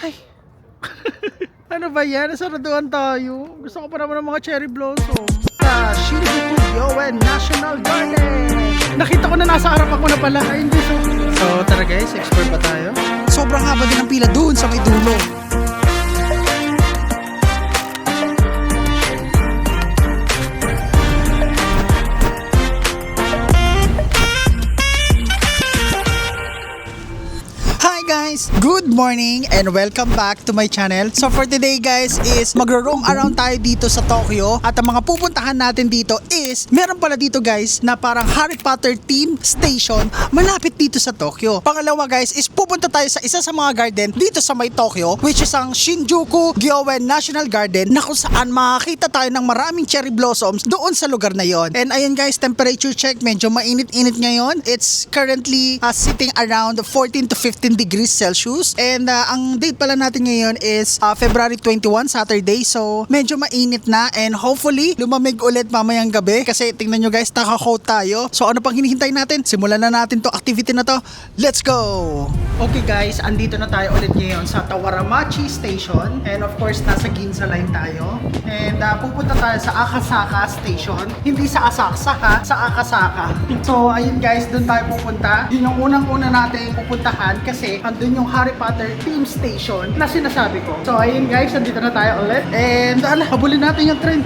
Ay. Ano ba yan? Nasaraduhan tayo. Gusto ko pa naman ng mga cherry blossom. Shinjuku Gyoen National Garden. Nakita ko na nasa harap ako na pala. Ay, hindi. So tara guys, explore ba tayo? Sobrang haba din ang pila doon sa may dulo. Guys, good morning and welcome back to my channel. So for today guys is magro-roam around tayo dito sa Tokyo at ang mga pupuntahan natin dito is meron pala dito guys na parang Harry Potter theme station malapit dito sa Tokyo. Pangalawa guys is pupunta tayo sa isa sa mga garden dito sa may Tokyo which is ang Shinjuku Gyoen National Garden na kung saan makakita tayo ng maraming cherry blossoms doon sa lugar na yon. And ayun guys, temperature check, medyo mainit-init ngayon. It's currently sitting around 14 to 15 degrees Celsius and ang date pala natin ngayon is February 21, Saturday, so medyo mainit na and hopefully lumamig ulit mamayang gabi kasi tingnan nyo guys, naka-coat tayo. So ano pang hinihintay natin? Simulan na natin to activity na to. Let's go! Okay guys, andito na tayo ulit ngayon sa Tawaramachi Station and of course nasa Ginza line tayo and pupunta tayo sa Akasaka Station, hindi sa Asakusa ha, sa Akasaka. So ayun guys, doon tayo pupunta. Yun yung unang-una natin pupuntahan kasi andun yung Harry Potter theme station na sinasabi ko. So ayun guys, andito na tayo ulit and habulin natin yung train.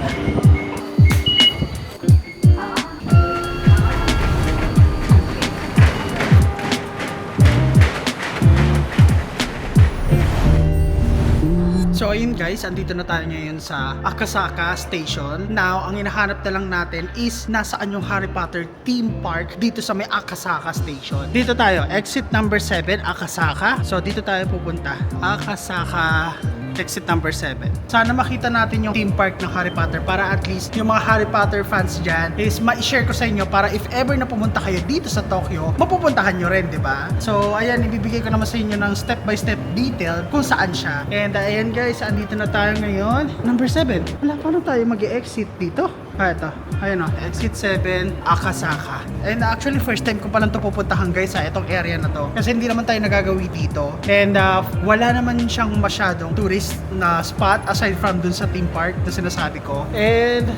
So ayun guys, andito na tayo ngayon sa Akasaka Station. Now, ang hinahanap na lang natin is nasaan yung Harry Potter theme park dito sa may Akasaka Station. Dito tayo, exit number 7, Akasaka. So dito tayo pupunta. Akasaka exit number 7. Sana makita natin yung theme park ng Harry Potter para at least yung mga Harry Potter fans dyan is ma-share ko sa inyo para if ever na pumunta kayo dito sa Tokyo, mapupuntahan nyo rin, di ba? So, ayan, ibibigay ko naman sa inyo ng step-by-step detail kung saan siya. And ayan guys, andito na tayo ngayon. Number 7. Wala, paano tayo mag-exit dito? Ito. Ayun o. Exit 7, Akasaka. And actually, first time ko palang ito pupuntahan guys sa itong area na to. Kasi hindi naman tayo nagagawi dito. And wala naman siyang masyadong tourist na spot aside from dun sa theme park na sinasabi ko. And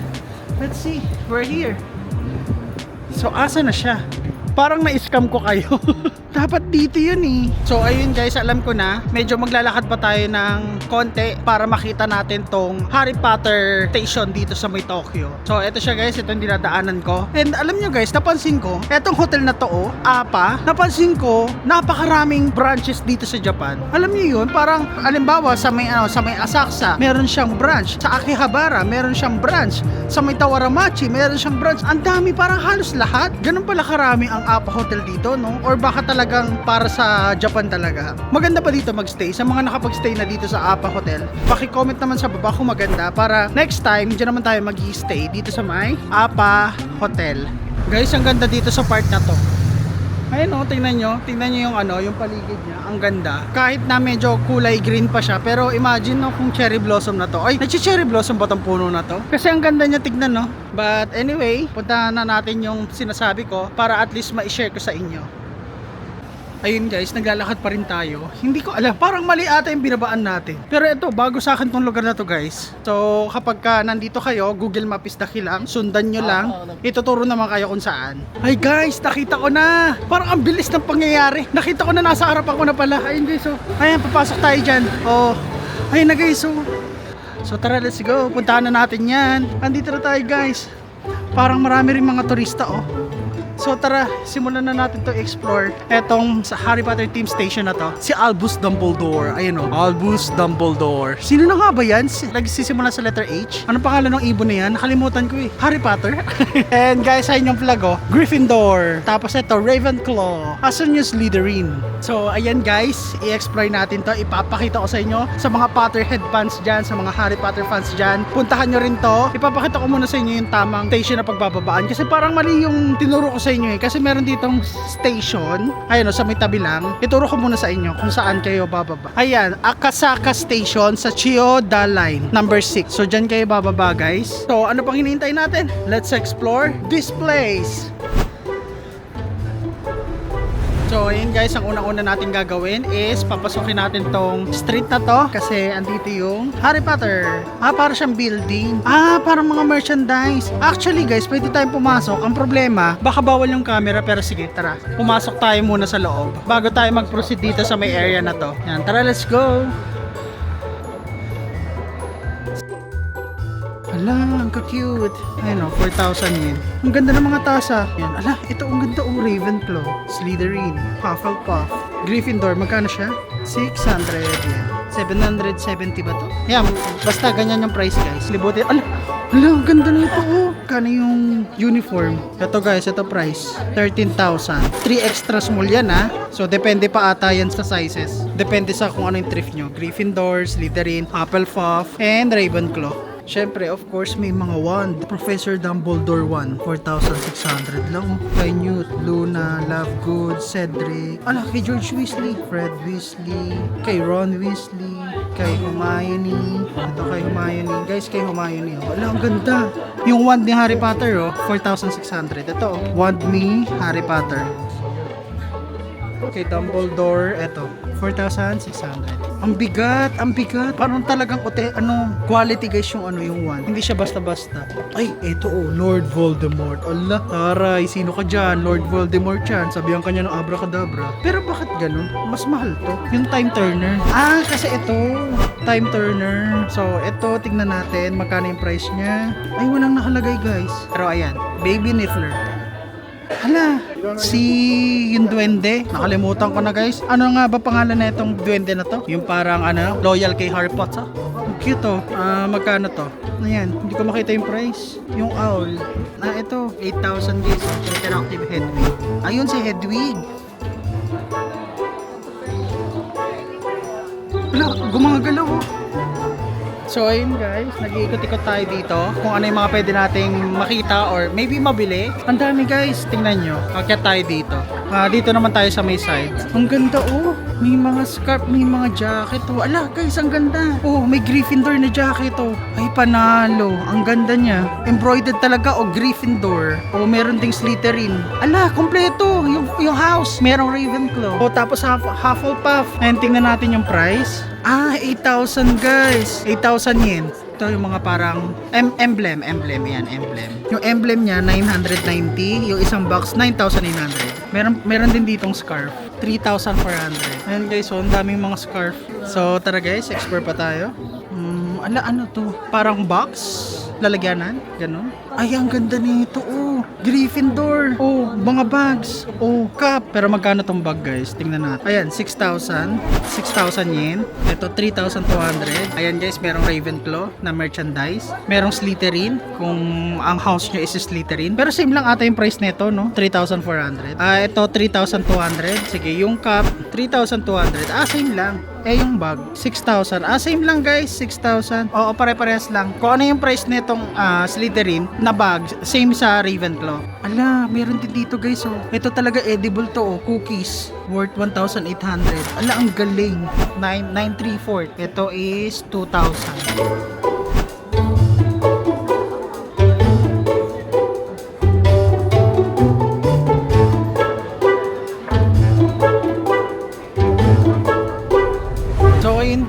let's see, we're here. So, asa na siya? Parang na-scam ko kayo. Dapat dito yun eh. So ayun guys, alam ko na medyo maglalakad pa tayo ng konti para makita natin tong Harry Potter station dito sa may Tokyo. So eto siya guys, ito yung dinadaanan ko. And alam nyo guys, napansin ko etong hotel na to napansin ko napakaraming branches dito sa Japan. Alam nyo yun, parang alimbawa sa may Asakusa meron siyang branch, sa Akihabara meron siyang branch, sa may Tawaramachi meron siyang branch. Ang dami, parang halos lahat. Ganun pala karami ang APA hotel dito, no? Or baka talagang para sa Japan talaga. Maganda pa dito magstay. Sa mga nakapagstay na dito sa APA Hotel, paki-comment naman sa baba kung maganda para next time dyan naman tayo mag-i-stay dito sa may APA Hotel. Guys, ang ganda dito sa part na to. Ayun o, tingnan nyo yung yung paligid niya, ang ganda. Kahit na medyo kulay green pa siya, pero imagine no, kung cherry blossom na to. Ay, nagsi-cherry blossom ba tong puno na to? Kasi ang ganda niya tignan, no? But anyway, puntahan na natin yung sinasabi ko para at least ma-share ko sa inyo. Ayun guys, naglalakad pa rin tayo. Hindi ko alam, parang mali ata yung binabaan natin. Pero ito, bago sa akin tong lugar na to guys. So kapag ka nandito kayo, Google Maps lang, sundan nyo lang. Ituturo naman kayo kung saan. Ay guys, nakita ko na. Parang ang bilis ng pangyayari. Nakita ko na nasa harap ako na pala. Ayun guys, so ayan, papasok tayo dyan. Oh, ayun na guys, so tara, let's go. Puntahan na natin yan. Andito na tayo guys. Parang marami rin mga turista So tara, simulan na natin to explore etong sa Harry Potter theme station na to. Si Albus Dumbledore. Ayun o, Albus Dumbledore. Sino na nga ba yan? Nagsisimula sa letter H. Anong pangalan ng ibon na yan? Nakalimutan ko eh. Harry Potter. And guys, ayun yung flag Gryffindor. Tapos ito, Ravenclaw. Asan yung Slytherin? So ayan guys, i-explore natin to. Ipapakita ko sa inyo sa mga Potterhead fans dyan, sa mga Harry Potter fans dyan. Puntahan nyo rin to. Ipapakita ko muna sa inyo yung tamang station na pagbababaan. Kasi parang mali yung tinuro ko sa inyo eh. Kasi meron ditong station. Ayun o, sa may tabi lang. Ituro ko muna sa inyo kung saan kayo bababa. Ayan, Akasaka Station sa Chiyoda Line, number 6. So dyan kayo bababa guys. So ano pang hinihintay natin? Let's explore this place. So ayun guys, ang unang-una natin gagawin is papasukin natin tong street na to kasi andito yung Harry Potter. Para siyang building. Parang mga merchandise. Actually guys, pwede tayong pumasok. Ang problema, baka bawal yung camera pero sige, tara. Pumasok tayo muna sa loob bago tayo mag-proceed dito sa may area na to. Yan, tara, let's go. Ala, ang ka-cute. Ayun o, 4,000 yen. Ang ganda ng mga tasa. Yan, ala, ito ang ganda o, Ravenclaw, Slytherin, Hufflepuff, Gryffindor. Magkano siya? 600 yen. 770 ba to? Yan, basta ganyan yung price guys. Libutin. Ala, ang ganda na ito oh. Kano yung uniform? Ito guys, ito price. 13,000. 3 extra small yan ha. So, depende pa ata yan sa sizes. Depende sa kung ano yung thrift nyo. Gryffindor, Slytherin, Hufflepuff, and Ravenclaw. Siyempre, of course, may mga wand. Professor Dumbledore wand, 4,600 lang. Kay Newt, Luna, Lovegood, Cedric. Ala, kay George Weasley, Fred Weasley, kay Ron Weasley, kay Hermione. Ito kay Hermione. Guys, kay Hermione. Oh. Ala, ang ganda. Yung wand ni Harry Potter, oh, 4,600. Ito, oh, wand me, Harry Potter. Kay Dumbledore, ito, 4,600. Ang bigat, ang bigat. Parang talagang quality guys yung yung wand. Hindi siya basta-basta. Ay, ito oh, Lord Voldemort. Allah, taray, sino ka dyan? Lord Voldemort yan. Sabihan ka niya ng abracadabra. Pero bakit ganun? Mas mahal to. Yung time turner. Kasi ito, time turner. So, ito, tignan natin magkano yung price niya. Ay, walang nakalagay guys. Pero ayan, Baby Niffler. Hala, yung duwende. Nakalimutan ko na guys. Ano nga ba pangalan na itong duwende na to? Yung parang loyal kay Harry Potter. Ang cute oh. Magkano to? Ayan, hindi ko makita yung price. Yung owl. Ito, 8,000 guys. Interactive Hedwig. Ayun si Hedwig. Wala, gumagalaw oh. So ayun guys, nag-iikot-ikot tayo dito kung ano yung mga pwede nating makita or maybe mabili. Ang dami guys, tingnan nyo. Akyat tayo dito. Dito naman tayo sa may side. Ang ganda oh. May mga scarf, may mga jacket oh. Ala guys, ang ganda. Oh, may Gryffindor na jacket oh. Ay panalo. Ang ganda niya. Embroidered talaga oh, Gryffindor. Oh, meron ding Slytherin. Ala, kompleto. Yung house. Merong Ravenclaw. Oh, tapos Hufflepuff. Ayan, tingnan natin yung price. 8,000 guys. 8,000 yen. Ito yung mga parang emblem. Yan, emblem. Yung emblem niya, 990. Yung isang box, 9,900. Meron din ditong scarf. 3,400. Ayan guys, so ang daming mga scarf. So tara guys, explore pa tayo. Ano to? Parang box? Lalagyanan? Ganon? Ay, ang ganda nito oh. Gryffindor. Oh, mga bags. Oh, cup. Pero magkano tong bag guys? Tingnan natin. Ayan, 6,000. 6,000 yen. Ito, 3,200. Ayan guys, merong Ravenclaw na merchandise. Merong Slytherin kung ang house nyo is Slytherin. Pero same lang ata yung price nito, no? 3,400. Ito, 3,200. Sige, yung cup, 3,200. Same lang. Yung bag, 6,000. Same lang guys, 6,000. Oo, pare-parehas lang. Kung ano yung price nitong Slytherin na bag, same sa Ravenclaw. Ala, meron din dito guys oh. Ito talaga edible to oh, cookies. Worth 1,800. Ala, ang galing. 9,934. Ito is 2,000.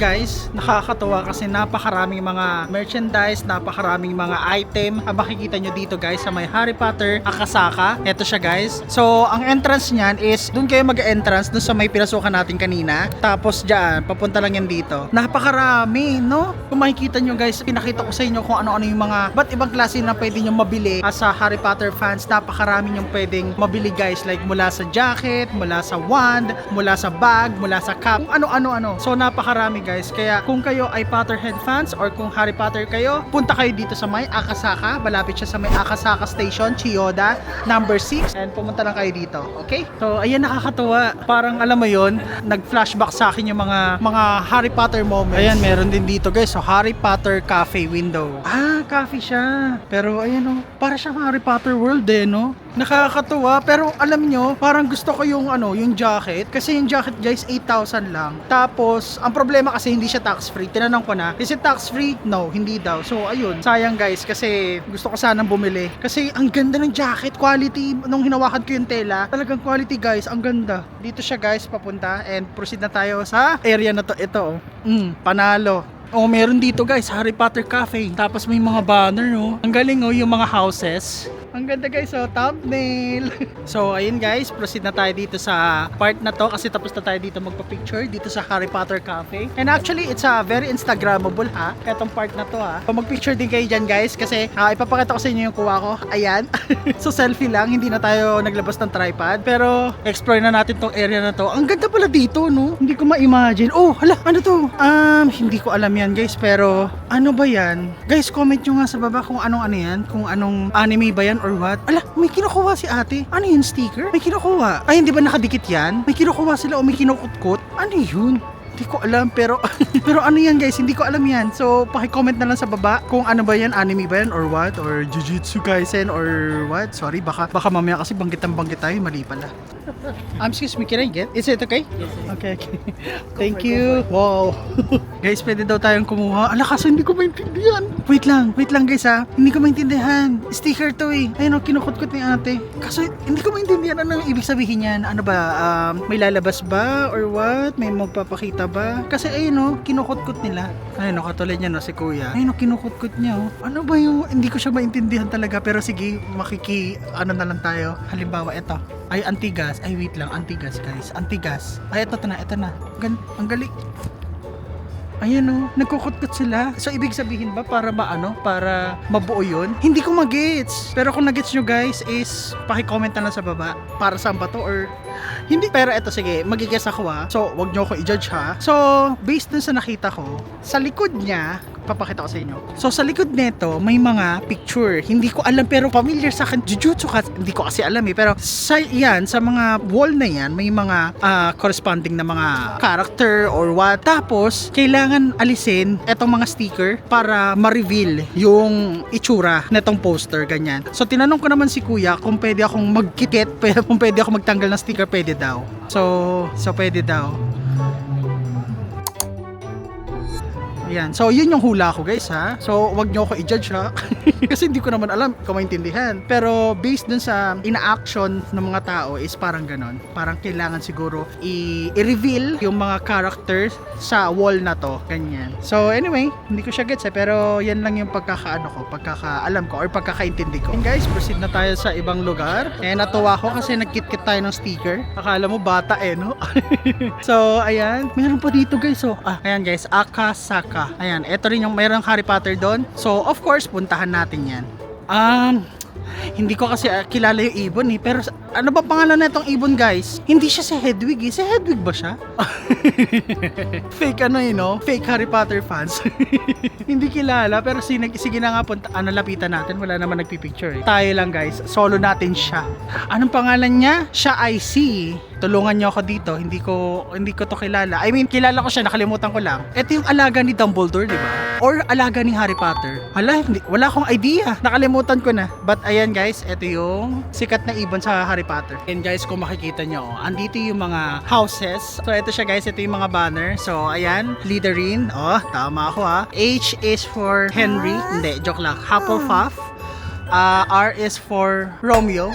Guys, nakakatuwa kasi napakaraming mga merchandise, napakaraming mga item ang makikita nyo dito guys sa may Harry Potter Akasaka. Ito siya guys. So, ang entrance niyan is doon kayo mag-entrance doon sa may pinasukan natin kanina. Tapos dyan, papunta lang yan dito. Napakarami, no? Kung makikita nyo guys, pinakita ko sa inyo kung ano-ano yung mga ba't ibang klase na pwede nyo mabili sa Harry Potter fans. Napakarami nyo pwedeng mabili guys, like mula sa jacket, mula sa wand, mula sa bag, mula sa cap, kung ano-ano. So, napakarami guys. Kaya kung kayo ay Potterhead fans or kung Harry Potter kayo, punta kayo dito sa may Akasaka. Malapit siya sa may Akasaka Station, Chiyoda, number 6. And pumunta lang kayo dito. Okay? So, ayan, nakakatuwa. Parang alam mo yon, nag-flashback sa akin yung mga Harry Potter moments. Ayan, meron din dito guys. So, Harry Potter Cafe window. Cafe siya. Pero ayan oh, para siyang Harry Potter world no? Nakakatuwa, pero alam nyo, parang gusto ko yung yung jacket. Kasi yung jacket guys, 8,000 lang. Tapos, ang problema kasi hindi siya tax-free. Tinanong ko na, is it tax-free? No, hindi daw. So, ayun. Sayang guys, kasi gusto ko sanang bumili. Kasi ang ganda ng jacket, quality. Nung hinawakan ko yung tela, talagang quality guys, ang ganda. Dito siya guys, papunta. And proceed na tayo sa area na to. Ito, panalo. Oh, meron dito guys, Harry Potter Cafe. Tapos may mga banner, oh. Ang galing, oh, yung mga houses. Ang ganda guys, oh, thumbnail. So, ayun guys, proceed na tayo dito sa part na to kasi tapos na tayo dito magpa-picture dito sa Harry Potter Cafe. And actually, it's a very Instagrammable ha, itong part na to ha. So, mag-picture din kayo dyan guys kasi ipapakita ko sa inyo yung kuha ko. Ayan. So, selfie lang, hindi na tayo naglabas ng tripod. Pero, explore na natin tong area na to. Ang ganda pala dito, no? Hindi ko ma-imagine. Oh, hala, ano to? Hindi ko alam yan guys, pero ano ba yan? Guys, comment nyo nga sa baba kung anong ano yan, kung anong anime ba yan or what. Ala, may kinukuha si ate. Ano yun, sticker? May kinukuha. Ay, hindi ba nakadikit yan? May kinukuha sila o may kinukutkot? Ano yun? Hindi ko alam pero pero ano yan guys, hindi ko alam yan. So paki-comment na lang sa baba kung ano ba yan, anime ba yan or what, or Jujutsu Kaisen or what. Sorry, baka mamaya kasi banggit tayo, mali pala. Excuse me, can I get? Is it okay? Yes, yes. Okay. Thank you. Wow. Guys, pwede daw tayong kumuha. Ala, kasi hindi ko maintindihan. Wait lang guys ha. Hindi ko maintindihan. Sticker to eh. Ayun o, kinukutkot ni ate. Kasi hindi ko maintindihan ano ibig sabihin yan. Ano ba? May lalabas ba or what? May magpapakita ba? Kasi ayun o, kinukutkot nila. Ayun o, katulad niya no, si kuya. Ayun o, kinukutkot niya o. Ano ba yung, hindi ko siya maintindihan talaga. Pero sige, ano na lang tayo. Halimbawa, eto. Ay, Antigas. Ay, wait lang. Antigas, guys. Antigas. Ay, ito na. Ang galing. Ayan o, nagkukutkot sila. So, ibig sabihin ba para para mabuo yun? Hindi ko magets. Pero kung nagets nyo guys is, paki-comment na lang sa baba. Para saan ba to or hindi. Pero eto, sige, magigess ako ha. So, wag nyo ako i-judge ha. So, based dun sa nakita ko, sa likod niya, papakita ko sa inyo. So, sa likod nito, may mga picture. Hindi ko alam, pero familiar sa akin. Jujutsu kasi, hindi ko kasi alam eh. Pero, sa mga wall na yan, may mga corresponding na mga character or what. Tapos, kailangan alisin etong mga sticker para ma-reveal yung itsura netong poster, ganyan. So, tinanong ko naman si kuya kung pwede akong magkikit, kung pwede ako magtanggal ng sticker, pwede daw. So pwede daw. Ayan. So, yun yung hula ko guys ha. So, wag nyo ako i-judge ha. Kasi hindi ko naman alam kung maintindihan. Pero, based dun sa ina-action ng mga tao is parang ganon. Parang kailangan siguro i-reveal yung mga characters sa wall na to. Ganyan. So, anyway, hindi ko siya gets pero yan lang yung pagkakaalam ko or pagkakaintindi ko. And guys, proceed na tayo sa ibang lugar. And natuwa ko kasi nagkit-kit tayo ng sticker. Akala mo bata no? So, ayan. Meron pa dito guys oh. Ayan guys, Akasaka. Ayan, ito rin yung mayroong Harry Potter doon. So, of course, puntahan natin yan. Hindi ko kasi kilala yung ibon eh. Pero ano ba pangalan na itong ibon guys? Hindi siya si Hedwig eh. Si Hedwig ba siya? Fake Fake Harry Potter fans. Hindi kilala pero sige na nga lapitan natin. Wala naman nagpipicture eh. Tayo lang guys. Solo natin siya. Anong pangalan niya? Siya IC. Tulungan niyo ako dito. Hindi ko to kilala. I mean, kilala ko siya. Nakalimutan ko lang. Ito yung alaga ni Dumbledore, di ba? Or alaga ni Harry Potter. Wala akong idea. Nakalimutan ko na. But ayan guys, ito yung sikat na ibon sa Harry Potter. And guys, kung makikita nyo, andito yung mga houses. So ito siya guys, ito yung mga banner. So ayan, Slytherin. Oh, tama ako ha. H is for Henry. Hindi, joke lang. Hufflepuff. R is for Romeo.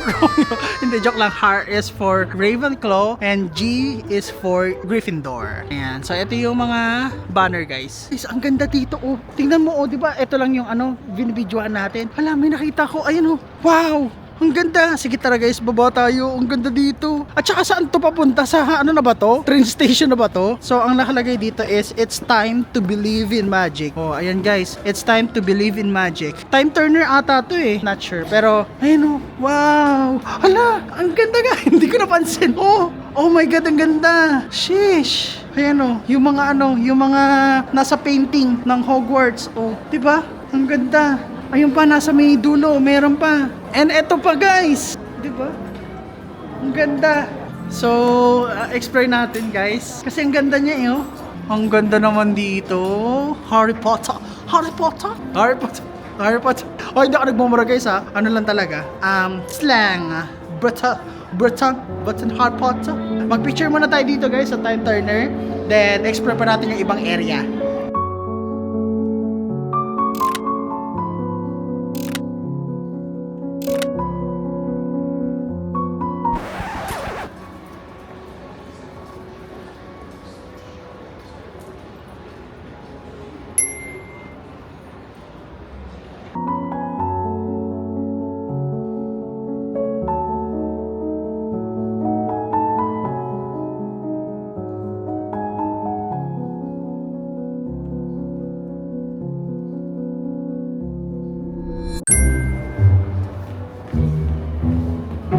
Hindi, joke lang. R is for Ravenclaw. And G is for Gryffindor. Ayan. So, ito yung mga banner, guys. Guys, ang ganda dito, oh. Tingnan mo, oh, di ba? Ito lang yung, binibidyoan natin. Hala, may nakita ko. Ayun, oh. Wow! Ang ganda. Sige tara guys, baba tayo. Ang ganda dito. At saka saan to papunta? Sa ano na ba to? Train station na ba to? So ang nakalagay dito is it's time to believe in magic. Oh, ayan guys. It's time to believe in magic. Time turner ata to eh. Not sure. Pero ayun oh. Wow. Hala, ang ganda nga. Hindi ko napansin. Oh my god, ang ganda. Sheesh. Ayan oh, yung mga nasa painting ng Hogwarts. Oh, 'di ba? Ang ganda. Ayun pa, nasa may dulo, meron pa. And eto pa guys, di ba? Ang ganda. So, explore natin guys. Kasi ang ganda niya eh, oh. Ang ganda naman dito. Harry Potter. O, hindi ako nagmumura guys ha. Ano lang talaga? Slang. Breton Harry Potter. Mag-picture muna tayo dito guys sa time turner. Then, explore pa natin yung ibang area.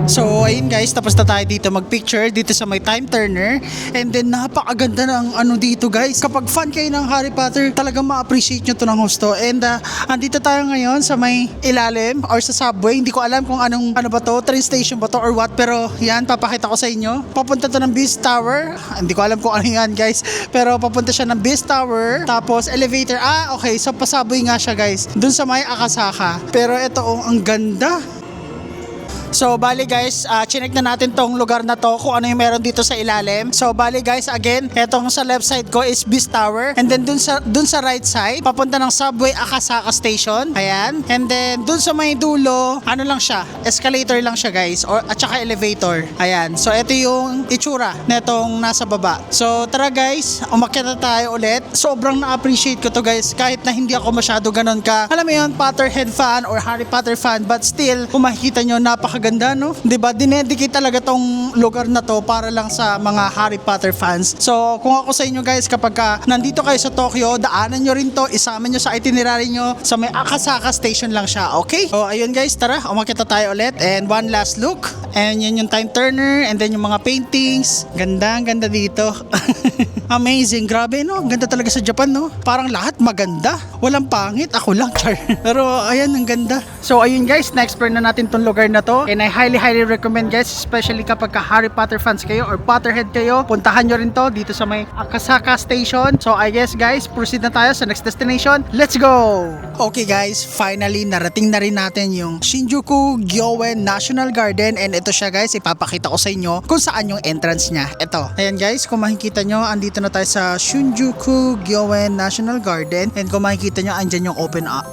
So ayun guys, tapos na tayo dito magpicture dito sa may time turner. And then napakaganda ng ano dito guys. Kapag fan kayo ng Harry Potter, talagang ma-appreciate nyo to ng husto. And andito tayo ngayon sa may ilalim or sa subway. Hindi ko alam kung ano ba to, train station ba to or what. Pero yan, papakita ko sa inyo. Papunta to ng Beast Tower. Hindi ko alam kung ano yan guys. Pero papunta siya ng Beast Tower. Tapos elevator. Okay. So pasubway nga siya guys. Dun sa may Akasaka. Pero ito ang ganda. So bali guys, chinek na natin tong lugar na to kung ano yung meron dito sa ilalim. So bali guys, again, etong sa left side ko is Beast Tower. And then dun sa right side, papunta ng subway Akasaka Station. Ayan. And then dun sa may dulo, ano lang siya, escalator lang siya guys, at saka elevator. Ayan. So ito yung itsura netong nasa baba. So tara guys, umakyat na tayo ulit. Sobrang na-appreciate ko to guys, kahit na hindi ako masyado ganun ka, alam mo yun, Potterhead fan or Harry Potter fan, but still, kung makikita nyo, napakaganda, no? Diba? Dinedicate talaga tong lugar na to para lang sa mga Harry Potter fans. So, kung ako sa inyo guys, kapag nandito kayo sa Tokyo, daanan nyo rin to, isama nyo sa itinerary nyo, sa may Akasaka Station lang siya, okay? So, ayun guys, tara, umakyat na tayo ulit. And one last look. And yan yung time turner, and then yung mga paintings. Ganda, ganda dito. Amazing, grabe no? Ganda talaga sa Japan no? Parang lahat maganda. Walang pangit, ako lang, char. Pero ayan, ang ganda. So ayun guys, na-explore na natin tong lugar na to. And I highly recommend guys, especially kapag ka Harry Potter fans kayo or Potterhead kayo, puntahan nyo rin to dito sa may Akasaka Station. So I guess guys, proceed na tayo sa next destination. Let's go! Okay guys, finally narating na rin natin yung Shinjuku Gyoen National Garden. And ito siya guys, ipapakita ko sa inyo kung saan yung entrance niya. Ito. Ayan guys, kung makikita nyo, andito na tayo sa Shinjuku Gyoen National Garden. And kung makikita nyo, andyan yung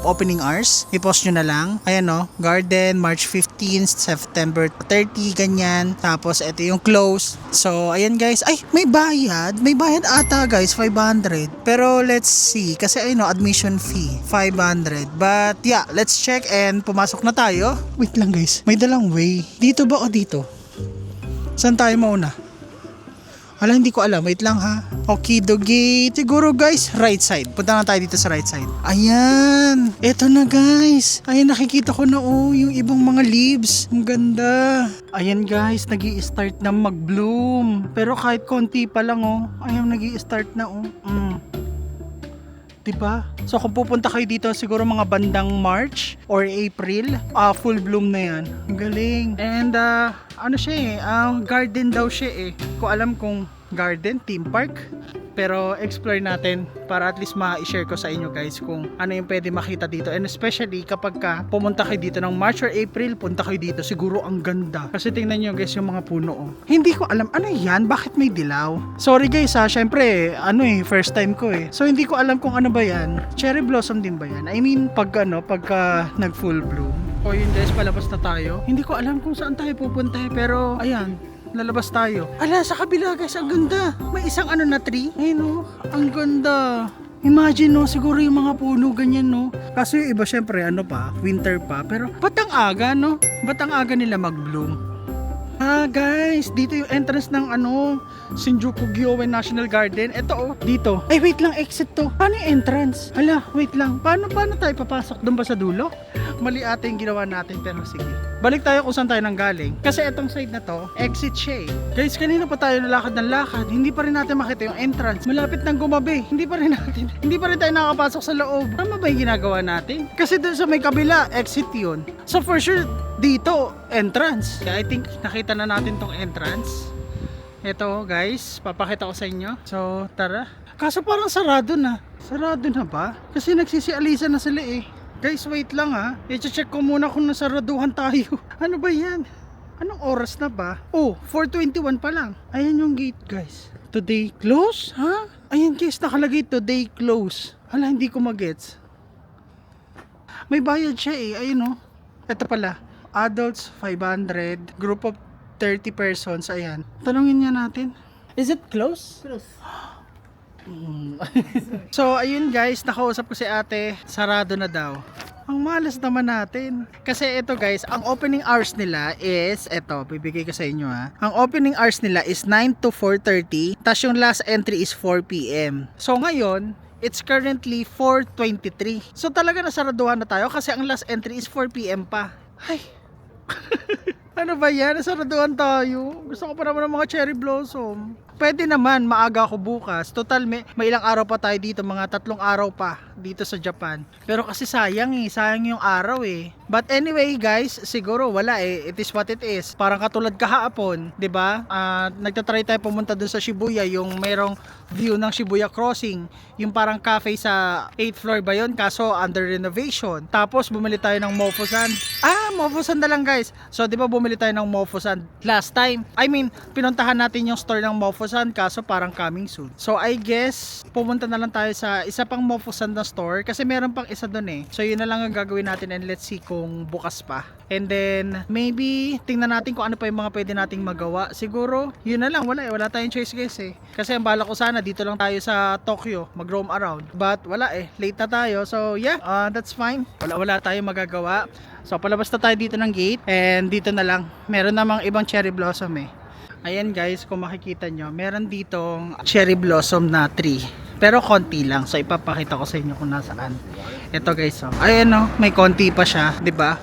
opening hours. I-post nyo na lang. Ayan o, Garden, March 15, September 30, ganyan. Tapos ito yung close. So ayan guys, ay may bayad. May bayad ata guys, 500. Pero let's see, kasi ayun o, admission fee 500. But yeah, let's check and pumasok na tayo. Wait lang guys, may dalang way. Dito ba o dito? Saan tayo mauna? Hala, hindi ko alam. Wait lang ha. Okidogi. Siguro guys, right side. Punta na tayo dito sa right side. Ayan. Eto na guys. Ayan, nakikita ko na yung ibang mga leaves. Ang ganda. Ayan guys, nag-i-start na mag-bloom. Pero kahit konti pa lang ayan, nag-i-start na Diba? So kung pupunta kayo dito siguro mga bandang March or April, full bloom na yan. Ang galing. And ano siya garden daw siya Ko alam kung garden, theme park. Pero explore natin para at least ma-share ko sa inyo guys kung ano yung pwede makita dito. And especially kapag pumunta kayo dito ng March or April, punta kayo dito, siguro ang ganda. Kasi tingnan nyo guys yung mga puno Hindi ko alam, ano yan? Bakit may dilaw? Sorry guys syempre, first time ko So hindi ko alam kung ano ba yan. Cherry blossom din ba yan? I mean, pagka nag full bloom. O yun guys, palabas na tayo. Hindi ko alam kung saan tayo pupunta pero ayan, lalabas tayo. Ala, sa kabila guys, ang ganda. May isang na tree. Ayun ang ganda. Imagine siguro yung mga puno ganyan Kaso yung iba syempre winter pa. Pero ba't ang aga Ba't ang aga nila mag-bloom? Guys, dito yung entrance ng Shinjuku Gyoen National Garden. Ito dito. Ay wait lang, exit to. Paano yung entrance? Hala, wait lang. Paano tayo papasok? Doon ba sa dulo? Mali ata yung ginawa natin pero sige. Balik tayo kung saan tayo nanggaling. Kasi itong side na to, exit siya Guys, kanina pa tayo nalakad ng lakad. Hindi pa rin natin makita yung entrance. Malapit nang gumabi. Hindi pa rin tayo nakapasok sa loob. Tama ba yung ginagawa natin? Kasi doon sa may kabila, exit yun. So for sure, dito, entrance. I think nakita na natin tong entrance. Ito guys, papakita ko sa inyo. So tara. Kaso parang sarado na. Sarado na ba? Kasi nagsisialisan na sila Guys, wait lang ha. I-check ko muna kung nasaraduhan tayo. Ano ba yan? Anong oras na ba? Oh, 4:21 pa lang. Ayan yung gate guys. Today close? Ha? Ayan guys, nakalagay today close. Hala, hindi ko magets. May bayad siya eh. Ayun oh. Ito pala. Adults 500. Group of 30 persons. Ayan. Tanungin niya natin. Is it close? Close. So ayun guys, nakausap ko si ate, sarado na daw. Ang malas naman natin. Kasi ito guys, ang opening hours nila is, eto, bibigay ko sa inyo ha. Ang opening hours nila is 9 to 4:30, tas yung last entry is 4 p.m. So ngayon, it's currently 4:23. So talaga nasaraduhan na tayo kasi ang last entry is 4 p.m. pa. Ay. Ano ba yan? Nasaraduhan tayo. Gusto ko pa naman ng mga cherry blossom. Pwede naman, maaga ako bukas. Total, may ilang araw pa tayo dito. Mga 3 araw pa dito sa Japan. Pero kasi sayang eh. Sayang yung araw eh. But anyway guys, siguro wala eh. It is what it is. Parang katulad kahapon, 'di ba? Nagtatry tayo pumunta dun sa Shibuya, yung mayroong view ng Shibuya Crossing. Yung parang cafe sa 8th floor ba yun? Kaso under renovation. Tapos bumili tayo ng Mofusan. Mofusan na lang guys. So 'di ba bumili tayo ng Mofusan last time? I mean, pinuntahan natin yung store ng Mofusan kaso parang coming soon. So I guess pumunta na lang tayo sa isa pang Mofusan na store kasi meron pang isa doon eh. So yun na lang ang gagawin natin and let's see kung bukas pa. And then maybe tingnan natin kung ano pa yung mga pwede nating magawa. Siguro yun na lang, wala tayong choice guys eh. Kasi ang bala ko sana dito lang tayo sa Tokyo mag-roam around. But wala eh, late na tayo. So yeah, that's fine. Wala tayong magagawa. So palabas na tayo dito ng gate and dito na lang. Meron namang ibang cherry blossom eh. Ayan guys, kung makikita nyo, meron ditong cherry blossom na tree. Pero konti lang. So ipapakita ko sa inyo kung nasaan. Ito guys, oh. Ayan oh, may konti pa siya, 'di ba?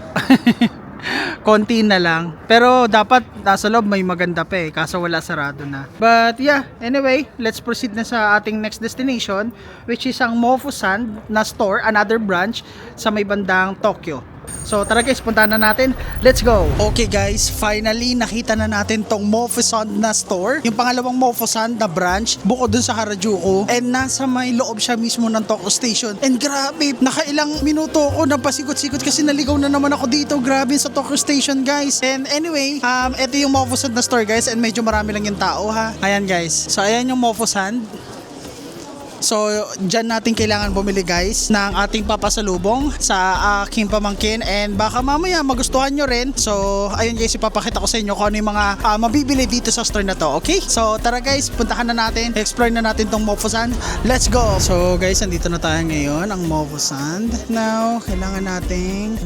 Konti na lang. Pero dapat nasa loob may maganda pa eh, kaso wala, sarado na. But yeah, anyway, let's proceed na sa ating next destination, which is ang Mofusan na store, another branch sa may bandang Tokyo. So tara guys, puntahan na natin. Let's go! Okay guys, finally nakita na natin tong Mofusan na store. Yung pangalawang Mofusan na branch, bukod dun sa Harajuku. And nasa may loob siya mismo ng Tokyo Station. And grabe, nakailang minuto ako napasikot-sikot kasi naligaw na naman ako dito. Grabe sa Tokyo Station guys. And anyway, ito yung Mofusan na store guys. And medyo marami lang yung tao ha. Ayan guys. So ayan yung Mofusan. So, dyan natin kailangan bumili guys ng ating papasalubong sa aking pamangkin and baka mamaya magustuhan nyo rin. So, ayun guys, ipapakita ko sa inyo kung ano yung mga mabibili dito sa store na to, okay? So, tara guys, puntahan na natin, explore na natin tong Mofusan. Let's go! So guys, andito na tayo ngayon, ang Mofusan. Now, kailangan natin,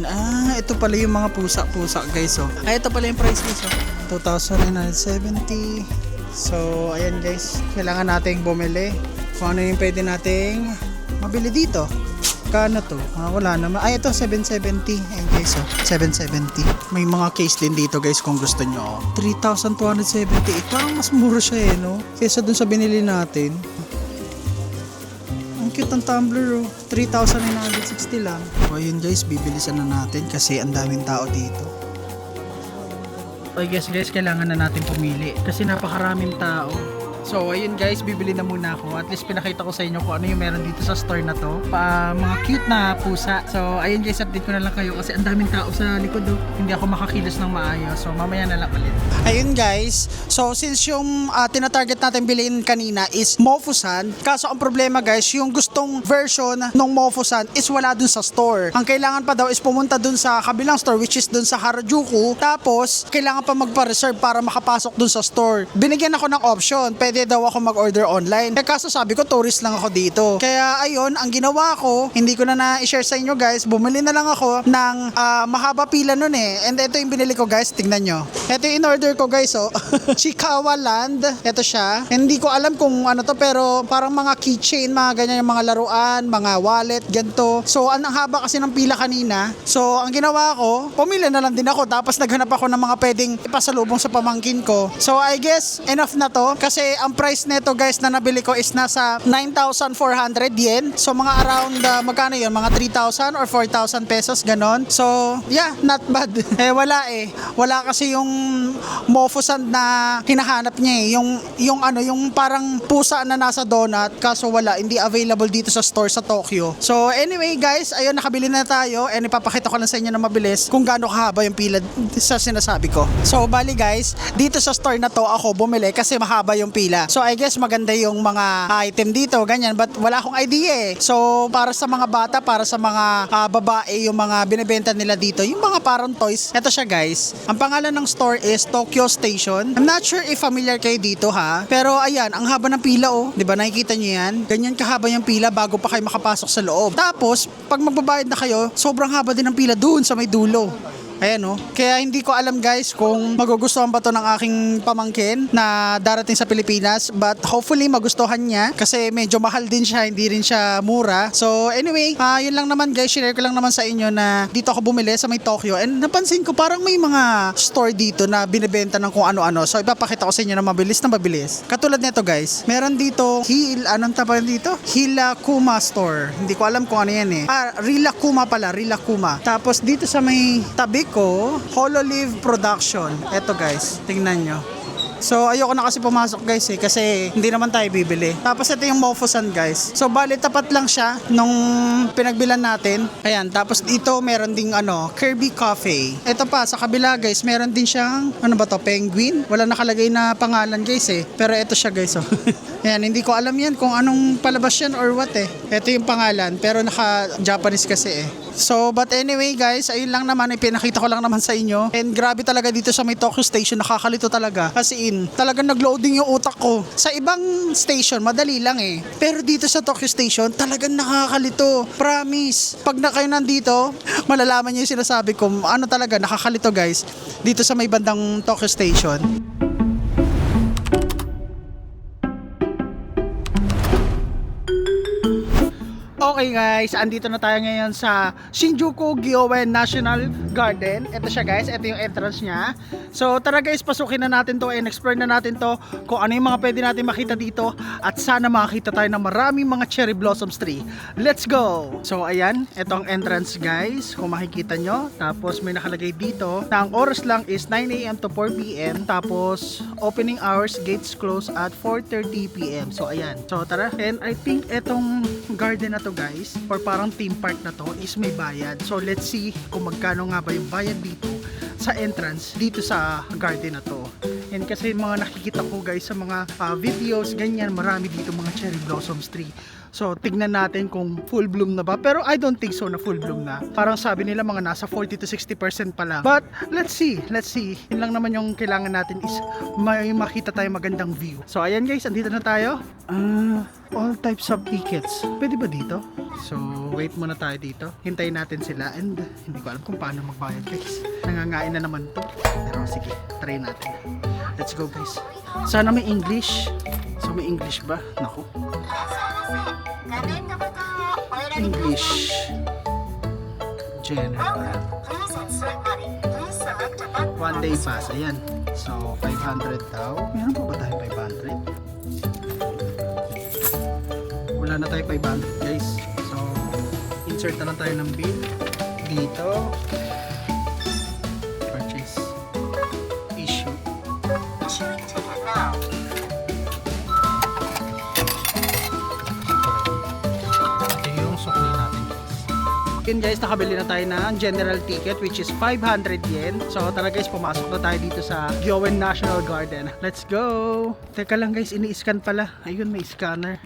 ito pala yung mga pusa-pusa guys, oh. Ito pala yung price guys, oh. 2,970. So, ayan guys, kailangan nating bumili kung ano yung pwede nating mabili dito. Kano to? Wala naman. Ito 770. Ayan guys, 770. May mga case din dito guys kung gusto nyo. 3,270. Parang mas mura siya eh, no? Kesa dun sa binili natin. Ang cute ng tumbler, oh. 3,960 lang. So ayun guys, bibilisan na natin kasi ang daming tao dito. I guess guys, kailangan na natin pumili kasi napakaraming tao. So ayun guys, bibili na muna ako. At least pinakita ko sa inyo kung ano yung meron dito sa store na to. Mga cute na pusa. So ayun guys, update ko na lang kayo kasi ang daming tao sa likod, oh. Hindi ako makakilos ng maayos. So mamaya na lang ulit. Ayun guys, so since yung tinatarget natin bilhin kanina is Mofusan, kaso ang problema guys, yung gustong version ng Mofusan is wala dun sa store. Ang kailangan pa daw is pumunta dun sa kabilang store, which is dun sa Harajuku. Tapos kailangan pa magpa-reserve para makapasok dun sa store. Binigyan ako ng option, pwede daw ako mag-order online. Kaso sabi ko, tourist lang ako dito. Kaya ayun, ang ginawa ko, hindi ko na na-share sa inyo guys, bumili na lang ako ng mahaba pila nun eh. And ito yung binili ko guys, tingnan nyo. Ito yung in-order ko guys, oh. Chikawa Land. Ito siya. Hindi ko alam kung ano to, pero parang mga keychain, mga ganyan, yung mga laruan, mga wallet, ganito. So ang haba kasi ng pila kanina. So ang ginawa ko, pumili na lang din ako. Tapos naghanap ako ng mga pwedeng ipasalubong sa pamangkin ko. So I guess enough na to kasi ang price nito guys na nabili ko is nasa 9,400 yen. So mga around, magkano yun? Mga 3,000 or 4,000 pesos, ganon. So, yeah, not bad. Wala eh. Wala kasi yung Mofu Sand na hinahanap niya eh. Yung parang pusa na nasa donut. Kaso wala, hindi available dito sa store sa Tokyo. So, anyway guys, ayun, nakabili na tayo. And ipapakita ko lang sa inyo na mabilis kung gaano kahaba yung pila sa sinasabi ko. So, bali guys, dito sa store na to ako bumili kasi mahaba yung pila. So, I guess maganda yung mga item dito, ganyan. But wala akong idea eh. So, para sa mga bata, para sa mga babae, yung mga binibenta nila dito, yung mga parang toys. Ito siya guys. Ang pangalan ng store is Tokyo Station. I'm not sure if familiar kayo dito ha. Pero ayan, ang haba ng pila oh. 'Di ba nakikita niyo yan? Ganyan kahaba yung pila bago pa kayo makapasok sa loob. Tapos, pag magbabayad na kayo, sobrang haba din ng pila doon sa may dulo. Ayan o. Kaya hindi ko alam guys kung magugustuhan ba to ng aking pamangkin na darating sa Pilipinas. But hopefully magustuhan niya kasi medyo mahal din siya, hindi rin siya mura. So anyway, yun lang naman guys. Share ko lang naman sa inyo na dito ako bumili sa may Tokyo. And napansin ko parang may mga store dito na binibenta ng kung ano-ano. So ipapakita ko sa inyo na mabilis na mabilis. Katulad nito guys. Meron dito anong tapalan dito? Hilakuma Store. Hindi ko alam kung ano yan eh. Rilakuma pala. Rilakuma. Tapos dito sa may tabi ko, Hololive Production. Eto guys, tingnan nyo. So ayoko na kasi pumasok guys eh kasi hindi naman tayo bibili. Tapos ito yung Mofu Sand guys. So bali tapat lang siya nung pinagbilan natin. Ayan, tapos dito meron ding Kirby Coffee. Ito pa sa kabila guys, meron din siyang penguin. Wala nakalagay na pangalan guys eh. Pero ito siya guys oh. Ayan, hindi ko alam yan kung anong palabas yan or what eh. Ito yung pangalan pero naka-Japanese kasi eh. So, but anyway guys, ayun lang naman, ipinakita ko lang naman sa inyo. And grabe talaga dito sa may Tokyo Station, nakakalito talaga. Kasi talagang nag-loading yung utak ko. Sa ibang station, madali lang eh. Pero dito sa Tokyo Station, talagang nakakalito. Promise. Pag na kayo nandito, malalaman niyo yung sinasabi ko. Ano talaga, nakakalito guys. Dito sa may bandang Tokyo Station. Okay guys, andito na tayo ngayon sa Shinjuku Gyoen National Garden. Ito siya guys, ito yung entrance niya. So tara guys, pasukin na natin to and explore na natin to kung ano yung mga pwede natin makita dito at sana makakita tayo ng maraming mga cherry blossoms tree. Let's go! So ayan, ito ang entrance guys, kung makikita nyo. Tapos may nakalagay dito na ang oras lang is 9 AM to 4 PM. Tapos opening hours, gates close at 4:30 PM. So ayan, so tara. And I think etong garden na to guys, or parang theme park na to is may bayad. So let's see kung magkano nga ba yung bayad dito sa entrance dito sa garden na to. And kasi mga nakikita ko guys sa mga videos ganyan, marami dito mga cherry blossoms tree. So tignan natin kung full bloom na ba. Pero I don't think so na full bloom na. Parang sabi nila mga nasa 40 to 60% pa lang. But let's see. Yun lang naman yung kailangan natin is may makita tayo magandang view. So ayan guys, andito na tayo. All types of tickets. Pwede ba dito? So wait muna tayo dito. Hintayin natin sila and hindi ko alam kung paano magbayad guys. Nangangain na naman to. Pero sige, try natin. Let's go guys. Sana may English. So may English ba? Naku. English General 1 day pass, ayan. So 500 daw. Meron pa ba tayo 500? Wala na tayo 500 guys. So insert na lang tayo ng bill dito. Purchase, issue. Issuing ticket now. Yun guys, nakabili na tayo ng general ticket which is 500 yen. So tara guys, pumasok na tayo dito sa Gyoen National Garden. Let's go! Teka lang guys, ini-scan pala. Ayun, may scanner.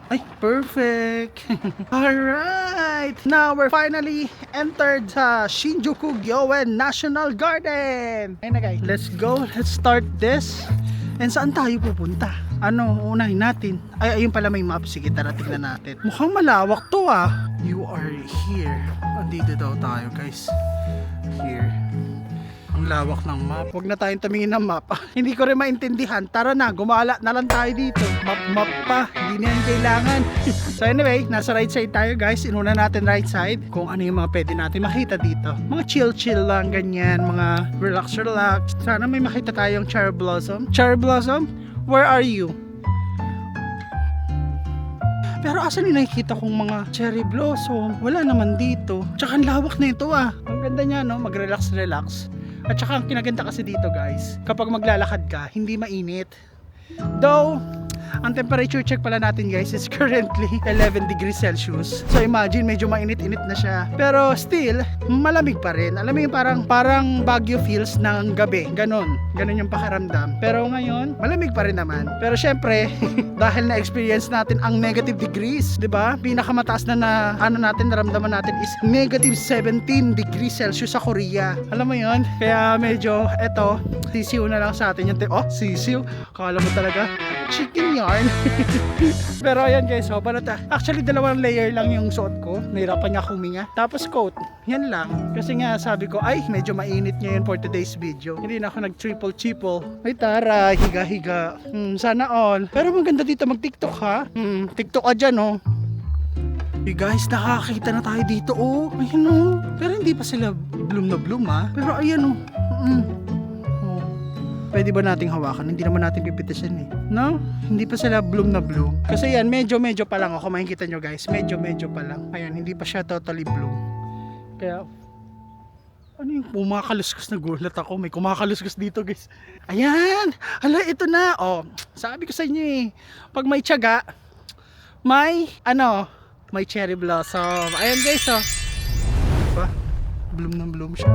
Ay, perfect! Alright! Now we're finally entered sa Shinjuku Gyoen National Garden! Ayun na guys, let's go! Let's start this! And saan tayo pupunta? Ano, unahin natin? Ay, ayun pala may map. Sige, tara, tignan natin. Mukhang malawak to ah. You are here. Andito daw tayo guys. Here. Ang lawak ng map. Huwag na tayong tumingin ng map. Hindi ko rin maintindihan. Tara na, gumala na lang tayo dito. Map pa. Hindi na yan kailangan. So anyway, nasa right side tayo guys. Inuna natin right side. Kung ano yung mga pwede natin makita dito. Mga chill lang, ganyan. Mga relax. Sana may makita tayong cherry blossom. Cherry blossom? Where are you? Pero asan yung nakikita kong mga cherry blossom? Wala naman dito. Tsaka ang lawak na ito ah. Ang ganda niya no, mag-relax. At saka ang kinaganda kasi dito guys, kapag maglalakad ka, hindi mainit. Though, ang temperature check pala natin guys is currently 11 degrees Celsius. So imagine medyo mainit-init na siya. Pero still, malamig pa rin. Alam mo yung parang Baguio feels ng gabi. Ganon yung pakiramdam. Pero ngayon, malamig pa rin naman. Pero syempre, dahil na-experience natin ang negative degrees, 'di ba? Pinakamataas na naramdaman natin is negative 17 degrees Celsius sa Korea. Alam mo yon? Kaya medyo eto, sisiw na lang sa atin yung sisiw. Akala mo talaga chicken yarn. Pero ayan guys, so actually dalawang layer lang yung suot ko. Nahirapan niya huminga. Tapos coat, yan lang. Kasi nga sabi ko, ay medyo mainit ngayon for today's video. Hindi na ako nag-triple. Ay tara, higa. Sana all. Pero maganda dito mag-TikTok ha. TikTok ka dyan oh. Hey guys, nakakita na tayo dito oh. Ayun oh. Pero hindi pa sila bloom na bloom ha. Pero ayan oh. Pwede ba nating hawakan? Hindi naman natin pipitisin eh. No? Hindi pa sila bloom na bloom. Kasi yan, medyo pa lang. Kung makikita nyo guys, medyo pa lang. Ayan, hindi pa siya totally bloom. Kaya, ano yung kumakaluskus na gulat ako? May kumakaluskus dito guys. Ayan! Hala, ito na. Oh, sabi ko sa inyo eh. Pag may tiyaga, may cherry blossom. Ayan guys oh. Diba? Bloom na bloom siya.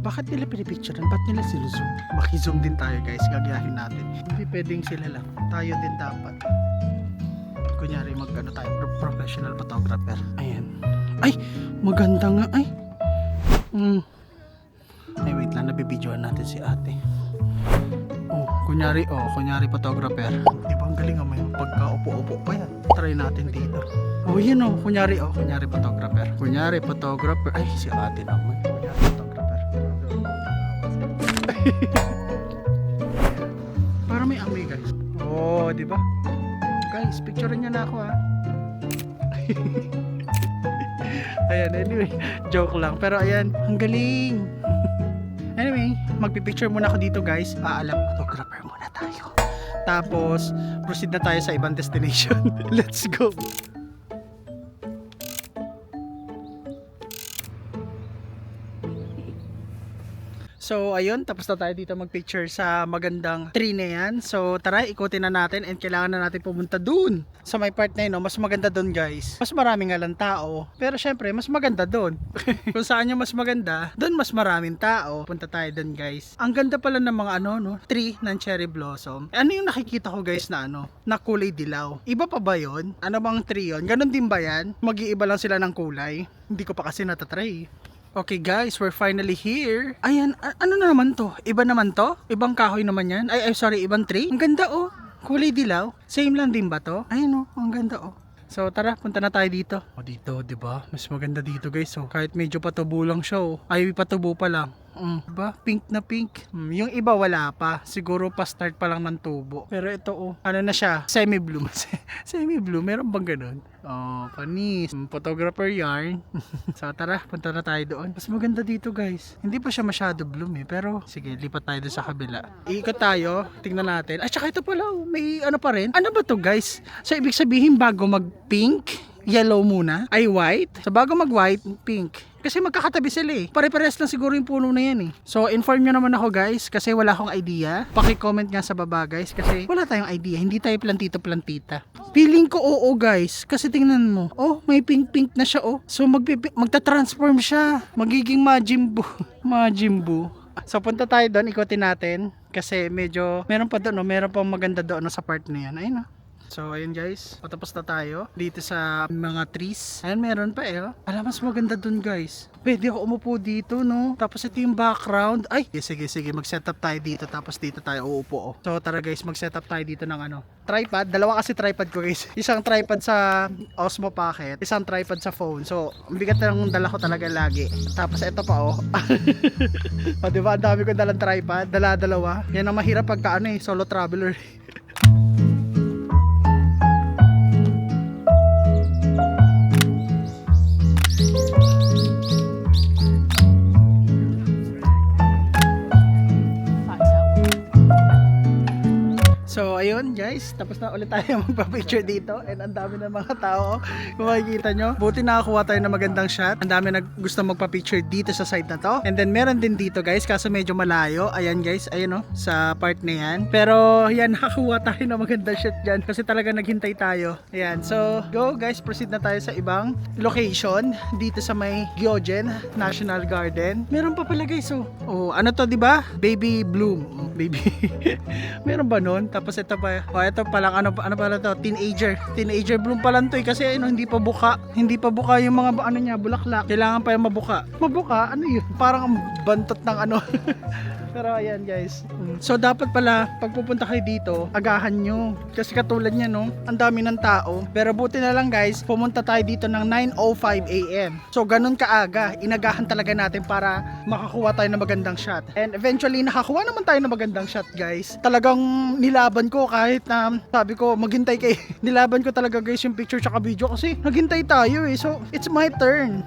Bakit nila pinipicturean? Ba't nila sinuzoom? Maki-zoom din tayo guys, gagayahin natin. Hindi pwedeng sila lang. Tayo din dapat. Kunyari tayo, professional photographer. Ayan. Ay! Maganda nga ay! Ay wait lang, nabibidyoan natin si ate. Kunyari photographer. Di ba ang galing may pagka-upo-upo pa yan. Try natin dito. Yan kunyari photographer. Kunyari photographer. Ay, si ate naman. Kunyari photographer. Para may amoy guys. Di ba? Guys, picturean niyo na ako ha. Ayan, anyway, joke lang. Pero ayan, ang galing. Anyway, magpipicture muna ako dito guys. Photographer muna tayo. Tapos, proceed na tayo sa ibang destination. Let's go. So ayun, tapos na tayo dito magpicture sa magandang tree na yan. So tara, ikutin na natin and kailangan na natin pumunta dun. Sa may part na yun, mas maganda dun guys. Mas maraming nga lang tao. Pero syempre, mas maganda dun. Kung saan yung mas maganda, dun mas maraming tao. Punta tayo dun guys. Ang ganda pala ng mga tree ng cherry blossom. Ano yung nakikita ko guys na na kulay dilaw? Iba pa ba yun? Ano bang tree yun? Ganon din ba yan? Mag-iiba lang sila ng kulay? Hindi ko pa kasi natatry. Okay guys, we're finally here. Ayan, ano na naman to? Iba naman to? Ibang kahoy naman yan? Ay, sorry, ibang tree? Ang ganda oh. Kulay dilaw. Same lang din ba to? Ayun oh, ang ganda oh. So tara, punta na tayo dito. Dito, 'di ba? Mas maganda dito, guys. So kahit medyo patubo lang siya oh. Ay, patubo pa lang. Diba? Pink na pink. Yung iba wala pa. Siguro pa start pa lang ng tubo. Pero ito oh, ano na siya? Semi-bloom. Semi-bloom. Meron bang ganun? Panis. Photographer yarn. So tara, punta na tayo doon. Mas maganda dito guys. Hindi pa siya masyado bloom pero sige, lipat tayo doon sa kabila. Iikot tayo. Tingnan natin. At saka ito pala oh, may ano pa rin. Ano ba to guys? So ibig sabihin bago mag pink, yellow muna, ay white. So bago mag white, pink. Kasi magkakatabi sila eh. Pare-pares lang siguro yung puno na yan eh. So inform nyo naman ako guys kasi wala akong idea. Paki-comment nga sa baba guys kasi wala tayong idea. Hindi tayo plantito-plantita. Feeling ko oo guys. Kasi tingnan mo. Oh, may pink-pink na siya oh. So magta-transform siya. Magiging Majimbu. Majimbu. So punta tayo doon, ikutin natin. Kasi medyo, meron pa doon, meron pang maganda doon sa part na yan. Ayun oh. So ayun guys, patapos na tayo dito sa mga trees. Ayun, meron pa eh oh. Alam, mas maganda dun guys. Pwede ako umupo dito no. Tapos ito yung background. Ay, sige, mag-setup tayo dito. Tapos dito tayo uupo oh. So tara guys, mag-setup tayo dito ng tripod. Dalawa kasi tripod ko guys. Isang tripod sa Osmo Pocket, isang tripod sa phone. So ang bigat ng dala ko talaga lagi. Tapos ito pa oh. O diba, ang dami ko dalang tripod. Dala-dalawa. Yan ang mahirap pagka solo traveler. ayun guys, tapos na ulit tayo magpa-picture dito and ang dami ng mga tao. Kung makikita nyo, buti nakakuha tayo ng magandang shot. Ang dami gusto magpa-picture dito sa side na to. And then meron din dito guys, kaso medyo malayo. Ayan guys, ayun sa part na yan. Pero yan, nakakuha tayo ng magandang shot dyan kasi talaga naghintay tayo. Ayan, so go guys, proceed na tayo sa ibang location dito sa may Gyojen National Garden. Meron pa pala guys, oh ano to, di ba? Baby bloom. Baby. Meron ba nun? Tapos ito pa. Ito pa lang ano pala to? Teenager bloom pa lang to kasi hindi pa buka. Hindi pa buka yung mga ano niya, bulaklak. Kailangan pa yung mabuka. Mabuka? Ano yun? Parang ang bantot ng ano. Pero ayan guys. So dapat pala pag pupunta kayo dito, agahan nyo. Kasi katulad niya ang dami ng tao. Pero buti na lang guys, pumunta tayo dito ng 9:05 AM. So ganun kaaga, inagahan talaga natin para makakuha tayo ng magandang shot. And eventually nakakuha naman tayo ng magandang shot guys. Talagang nilaban ko kahit na sabi ko maghintay kayo. Nilaban ko talaga guys yung picture tsaka video kasi naghintay tayo So it's my turn.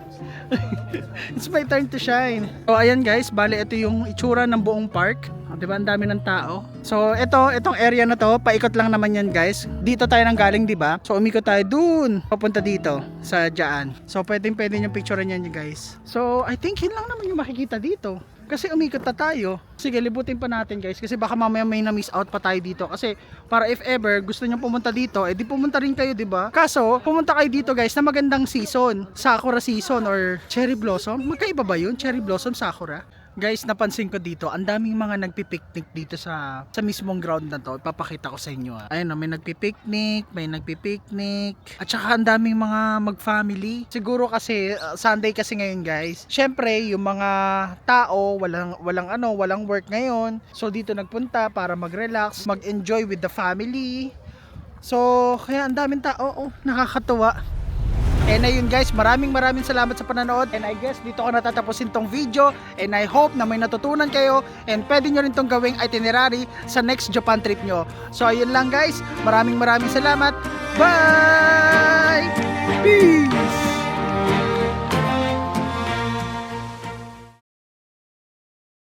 It's my turn to shine. So ayan guys, bale ito yung itsura ng buong park. Diba ang dami ng tao. So itong area na to, paikot lang naman yan guys. Dito tayo nang galing, diba? So umikot tayo dun, papunta dito sa dyan. So pwede yung picturean yan guys. So I think yun lang naman yung makikita dito. Kasi umikot na tayo. Sige, libutin pa natin guys. Kasi baka mamaya may na-miss out pa tayo dito. Kasi para if ever gusto nyo pumunta dito, di pumunta rin kayo, diba? Kaso, pumunta kayo dito guys na magandang season. Sakura season or cherry blossom. Magkaiba ba yun? Cherry blossom, sakura? Guys, napansin ko dito, ang daming mga nagpipiknik dito sa mismong ground na to. Ipapakita ko sa inyo. Ayun, may nagpipiknik, at saka ang daming mga mag-family. Siguro kasi Sunday kasi ngayon, guys. Syempre, yung mga tao walang work ngayon. So dito nagpunta para mag-relax, mag-enjoy with the family. So, kaya ang daming tao, nakakatuwa. And ayun guys, maraming salamat sa panonood. And I guess dito ko natatapusin tong video. And I hope na may natutunan kayo. And pwede nyo rin tong gawing itinerary sa next Japan trip nyo. So ayun lang guys, maraming salamat. Bye! Peace!